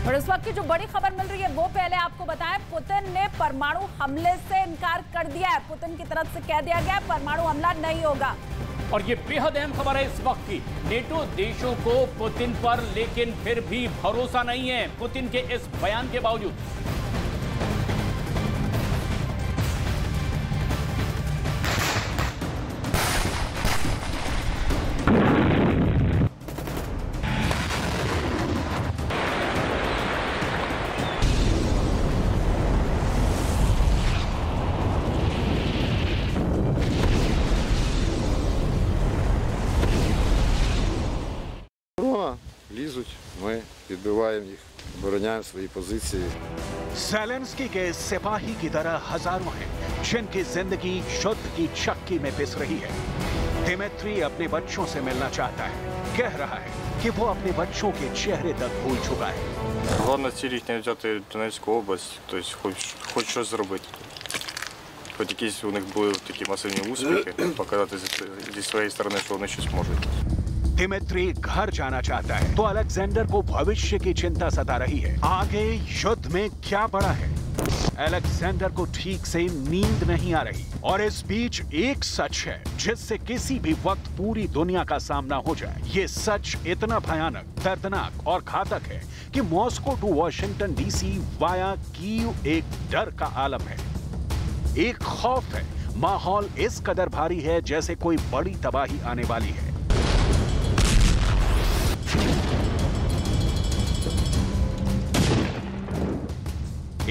और इस वक्त की जो बड़ी खबर मिल रही है वो पहले आपको बताएं। पुतिन ने परमाणु हमले से इनकार कर दिया है। पुतिन की तरफ से कह दिया गया है परमाणु हमला नहीं होगा। और ये बेहद अहम खबर है इस वक्त की। नेटो देशों को पुतिन पर लेकिन फिर भी भरोसा नहीं है, पुतिन के इस बयान के बावजूद। Лізуть, ми відбиваємо їх, обороняємо свої позиції. ज़ेलेंस्की के सिपाही की तरह हजारों हैं जिनकी जिंदगी युद्ध की चक्की में पिस रही है। दिमित्री अपने बच्चों से मिलना चाहता है, कह रहा है कि वो अपने बच्चों के चेहरे तक भूल चुका है। Головна ціль їхня взяти Донецьку область, тобто хоч щось зробити. Хоч якісь у них були такі масивні успіхи, показати зі своєї сторони, що вони щось можуть. दिमित्री घर जाना चाहता है तो अलेक्जेंडर को भविष्य की चिंता सता रही है। आगे युद्ध में क्या पड़ा है, अलेक्जेंडर को ठीक से नींद नहीं आ रही। और इस बीच एक सच है जिससे किसी भी वक्त पूरी दुनिया का सामना हो जाए। ये सच इतना भयानक, दर्दनाक और घातक है कि Moscow to Washington DC via Kyiv एक डर का आलम है, एक खौफ है। माहौल इस कदर भारी है जैसे कोई बड़ी तबाही आने वाली है।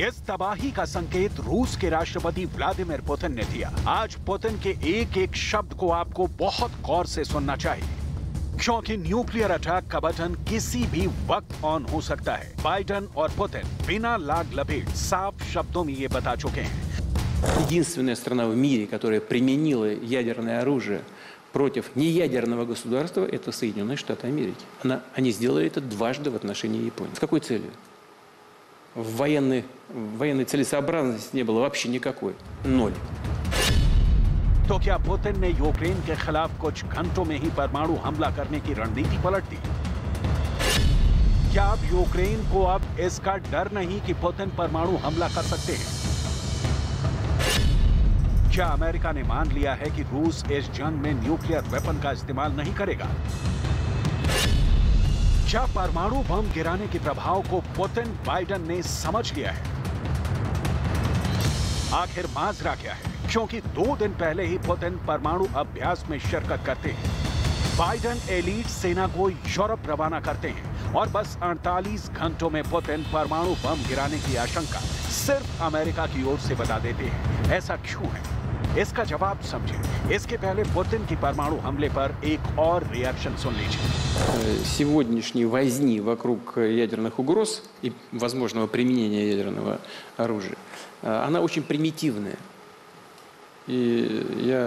इस तबाही का संकेत रूस के राष्ट्रपति व्लादिमीर पुतिन ने दिया। आज पुतिन के एक एक शब्द को आपको बहुत गौर से सुनना चाहिए, क्योंकि न्यूक्लियर अटैक का बटन किसी भी वक्त ऑन हो सकता है। बाइडेन और पुतिन बिना लाग लपेट साफ शब्दों में ये बता चुके हैं। Единственная страна в мире, которая применила ядерное оружие против неядерного государства, это Соединенные Штаты Америки. Они сделали это дважды в отношении Японии. С какой целью? Военной целесообразности не было вообще никакой. Ноль. तो क्या पुतिन ने यूक्रेन के खिलाफ कुछ घंटों में ही परमाणु हमला करने की रणनीति पलट दी? क्या अब यूक्रेन को अब इसका डर नहीं कि पुतिन परमाणु हमला कर सकते हैं? क्या अमेरिका ने मान लिया है कि रूस इस जंग में न्यूक्लियर वेपन का इस्तेमाल नहीं करेगा? क्या परमाणु बम गिराने के प्रभाव को पुतिन बाइडेन ने समझ लिया है? आखिर माजरा क्या है? क्योंकि 2 दिन पहले ही पुतिन परमाणु अभ्यास में शिरकत करते हैं। बाइडेन एलीट सेना को यूरोप रवाना करते हैं और बस 48 घंटों में पुतिन परमाणु बम गिराने की आशंका सिर्फ अमेरिका की ओर से बता देते हैं। ऐसा क्यों है? इसका जवाब समझें। इसके पहले पुतिन की परमाणु हमले पर एक और रिएक्शन सुन लीजिए। Сегодняшней возни вокруг ядерных угроз и возможного применения ядерного оружия, она очень примитивная. И я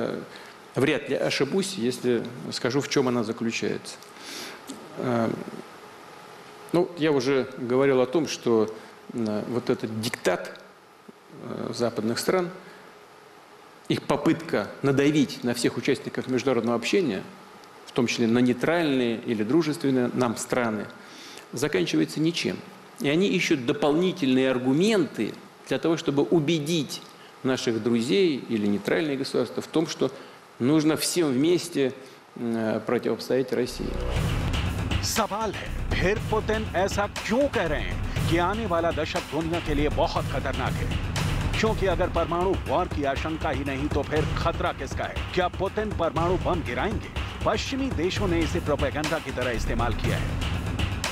вряд ли ошибусь, если скажу, в чем она заключается. Ну, я уже говорил о том, что вот этот диктат западных стран, их попытка надавить на всех участников международного общения, в том числе на нейтральные или дружественные нам страны, заканчивается ничем. И они ищут дополнительные аргументы для того, чтобы убедить наших друзей или нейтральные государства в том, что нужно всем вместе противостоять России. सवाल है, फिर पुतिन ऐसा क्यों कह रहे हैं कि आने वाला दशक दुनिया के लिए बहुत खतरनाक है? क्योंकि अगर परमाणु वॉर की आशंका ही नहीं तो फिर खतरा किसका है? क्या पुतिन परमाणु बम गिराएंगे? पश्चिमी देशों ने इसे प्रोपेगेंडा की तरह इस्तेमाल किया है।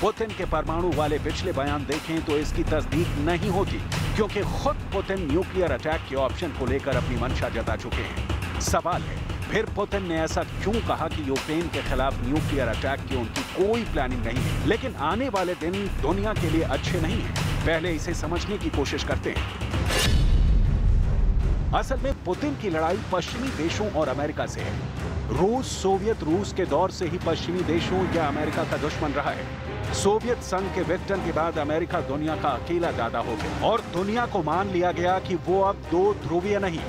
पुतिन के परमाणु वाले पिछले बयान देखें तो इसकी तस्दीक नहीं होती, क्योंकि खुद पुतिन न्यूक्लियर अटैक के ऑप्शन को लेकर अपनी मंशा जता चुके हैं। सवाल है, फिर पुतिन ने ऐसा क्यों कहा कि यूक्रेन के खिलाफ न्यूक्लियर अटैक की उनकी कोई प्लानिंग नहीं है? लेकिन आने वाले दिन दुनिया के लिए अच्छे नहीं है, पहले इसे समझने की कोशिश करते हैं। असल में पुतिन की लड़ाई पश्चिमी देशों और अमेरिका से है। रूस सोवियत रूस के दौर से ही पश्चिमी देशों या अमेरिका का दुश्मन रहा है। सोवियत संघ के विघटन के बाद अमेरिका दुनिया का अकेला दादा हो गया और दुनिया को मान लिया गया कि वो अब 2 ध्रुवीय नहीं,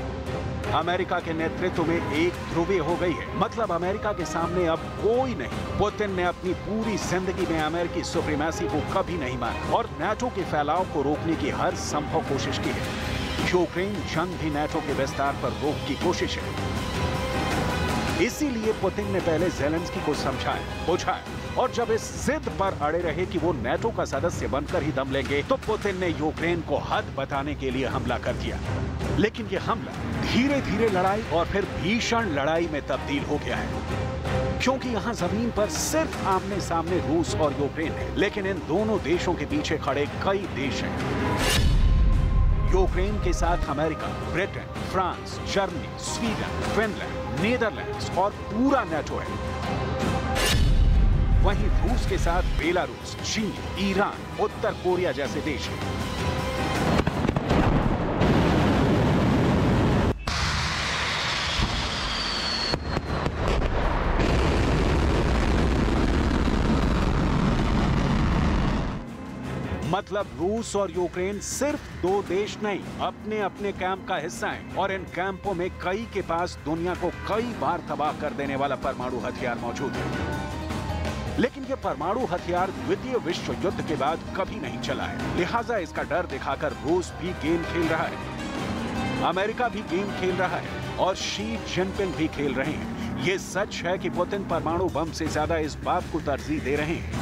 अमेरिका के नेतृत्व में एक ध्रुवीय हो गई है। मतलब अमेरिका के सामने अब कोई नहीं। पुतिन ने अपनी पूरी जिंदगी में अमेरिकी सुप्रीमेसी को कभी नहीं माना और नाटो के फैलाव को रोकने की हर संभव कोशिश की है। यूक्रेन जंग भी नाटो के विस्तार पर रोक की कोशिश है। इसीलिए पुतिन ने पहले ज़ेलेंस्की को समझाया, बुझाया और जब इस जिद पर अड़े रहे कि वो नाटो का सदस्य बनकर ही दम लेंगे, तो पुतिन ने यूक्रेन को हद बताने के लिए हमला कर दिया। लेकिन ये हमला धीरे धीरे लड़ाई और फिर भीषण लड़ाई में तब्दील हो गया है, क्योंकि यहाँ जमीन पर सिर्फ आमने सामने रूस और यूक्रेन है, लेकिन इन दोनों देशों के पीछे खड़े कई देश हैं। यूक्रेन के साथ America, Britain, France, Germany, Sweden, Finland, Netherlands और पूरा नाटो है। वहीं रूस के साथ बेलारूस, चीन, ईरान, उत्तर कोरिया जैसे देश हैं। मतलब रूस और यूक्रेन सिर्फ दो देश नहीं, अपने अपने कैंप का हिस्सा हैं और इन कैंपों में कई के पास दुनिया को कई बार तबाह कर देने वाला परमाणु हथियार मौजूद है। लेकिन ये परमाणु हथियार द्वितीय विश्व युद्ध के बाद कभी नहीं चला है, लिहाजा इसका डर दिखाकर रूस भी गेम खेल रहा है, अमेरिका भी गेम खेल रहा है और शी जिनपिंग भी खेल रहे हैं। ये सच है कि पुतिन परमाणु बम से ज्यादा इस बात को तरजीह दे रहे हैं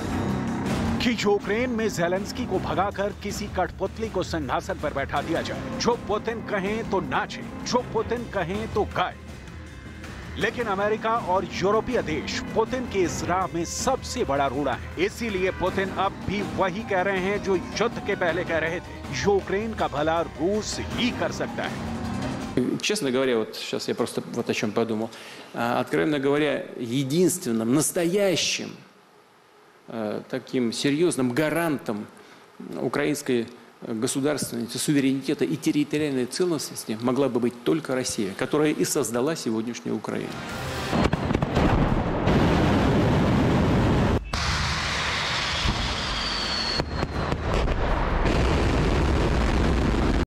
कि यूक्रेन में ज़ेलेंस्की को भगाकर किसी कठपुतली को सिंहासन पर बैठा दिया जाए। जो पुतिन कहें तो नाचे, जो पुतिन कहें तो गाए। लेकिन अमेरिका और यूरोपीय देश पुतिन के इस राह में सबसे बड़ा रोड़ा है। इसीलिए पुतिन अब भी वही कह रहे हैं जो युद्ध के पहले कह रहे थे, यूक्रेन का भला रूस ही कर सकता है। Честно говоря, вот сейчас я просто вот о чем подумал. Откровенно говоря, единственным настоящим таким серьезным гарантом украинской государственности, суверенитета и территориальной целостности могла бы быть только Россия, которая и создала сегодняшнюю Украину.